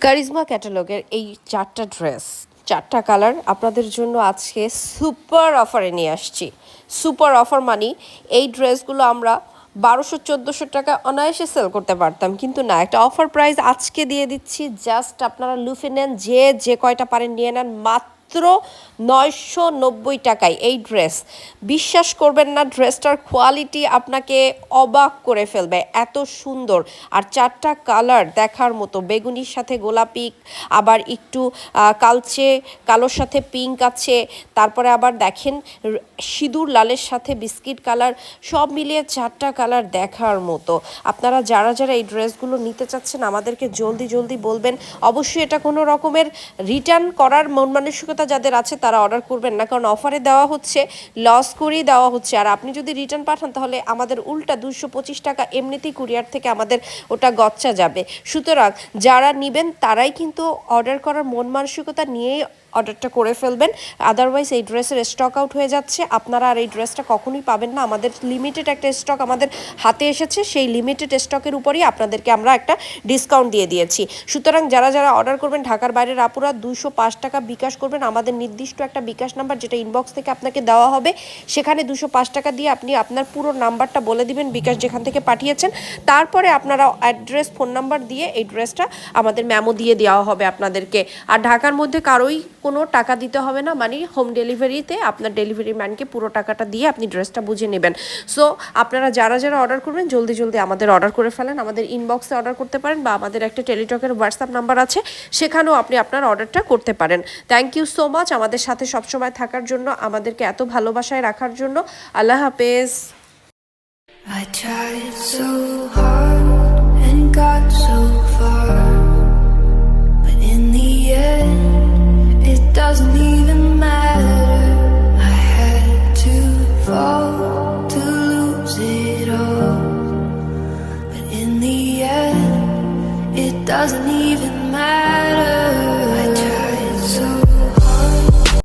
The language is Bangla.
কারিজমা ক্যাটালগের এই ৪টা ড্রেস, ৪টা কালার আপনাদের জন্য আজকে সুপার অফারে নিয়ে আসছি। সুপার অফার মানি এই ড্রেসগুলো আমরা ১২০০-১৪০০ টাকা অনায়াসে সেল করতে পারতাম, কিন্তু না, একটা অফার প্রাইস আজকে দিয়ে দিচ্ছি। জাস্ট আপনারা লুফে নেন, যে কয়টা পারেন নিয়ে নেন, মাত্র ৯৯০ টাকায় এই ড্রেস। বিশ্বাস করবেন না, ড্রেসটার কোয়ালিটি আপনাকে অবাক করে ফেলবে, এত সুন্দর। আর ৪টা কালার দেখার মতো, বেগুনির সাথে গোলাপি, আবার একটু কালচে কালোর সাথে পিঙ্ক আছে, তারপরে আবার দেখেন সিঁদুর লালের সাথে বিস্কিট কালার, সব মিলিয়ে ৪টা কালার দেখার মতো। আপনারা যারা এই ড্রেসগুলো নিতে চাচ্ছেন আমাদেরকে জলদি বলবেন। অবশ্যই এটা কোনো রকমের রিটার্ন করার মন মানসিকতা যাদের আছে তারা অর্ডার করবেন না, কারণ অফারে দেওয়া হচ্ছে, লস করেই দেওয়া হচ্ছে। আর আপনি যদি রিটার্ন পাঠান তাহলে আমাদের উল্টা ২২৫ টাকা এমনিতেই কুরিয়ার থেকে আমাদের ওটা গচ্চা যাবে। সুতরাং যারা নেবেন তারাই কিন্তু অর্ডার করার মন মানসিকতা নিয়েই অর্ডারটা করে ফেলবেন, আদারওয়াইজ এই ড্রেসের স্টক আউট হয়ে যাচ্ছে। আপনারা আর এই ড্রেসটা কখনোই পাবেন না। আমাদের লিমিটেড একটা স্টক আমাদের হাতে এসেছে, সেই লিমিটেড স্টকের উপরই আপনাদেরকে আমরা একটা ডিসকাউন্ট দিয়ে দিয়েছি। সুতরাং যারা অর্ডার করবেন ঢাকার বাইরের আপুরা ২০৫ টাকা বিকাশ করবেন আমাদের নির্দিষ্ট একটা বিকাশ নাম্বার, যেটা ইনবক্স থেকে আপনাকে দেওয়া হবে। সেখানে ২০৫ টাকা দিয়ে আপনি আপনার পুরো নাম্বারটা বলে দিবেন, বিকাশ যেখান থেকে পাঠিয়েছেন। তারপরে আপনারা অ্যাড্রেস, ফোন নাম্বার দিয়ে এই ড্রেসটা আমাদের মেমো দিয়ে দেওয়া হবে আপনাদেরকে। আর ঢাকার মধ্যে কারোই কোনো টাকা দিতে হবে না, মানে হোম ডেলিভারিতে আপনার ডেলিভারি ম্যানকে পুরো টাকাটা দিয়ে আপনি ড্রেসটা বুঝে নেবেন। সো আপনারা যারা অর্ডার করবেন জলদি আমাদের অর্ডার করে ফেলেন। আমাদের ইনবক্সে অর্ডার করতে পারেন, বা আমাদের একটা টেলিটকের হোয়াটসঅ্যাপ নাম্বার আছে, সেখানেও আপনি আপনার অর্ডারটা করতে পারেন। থ্যাংক ইউ সো মাচ আমাদের সাথে সবসময় থাকার জন্য, আমাদেরকে এত ভালোবাসায় রাখার জন্য। আল্লাহ হাফেজ। I tried so hard and got so far, but in the end it doesn't even matter. I had to fall to lose it all, but in the end it doesn't even matter.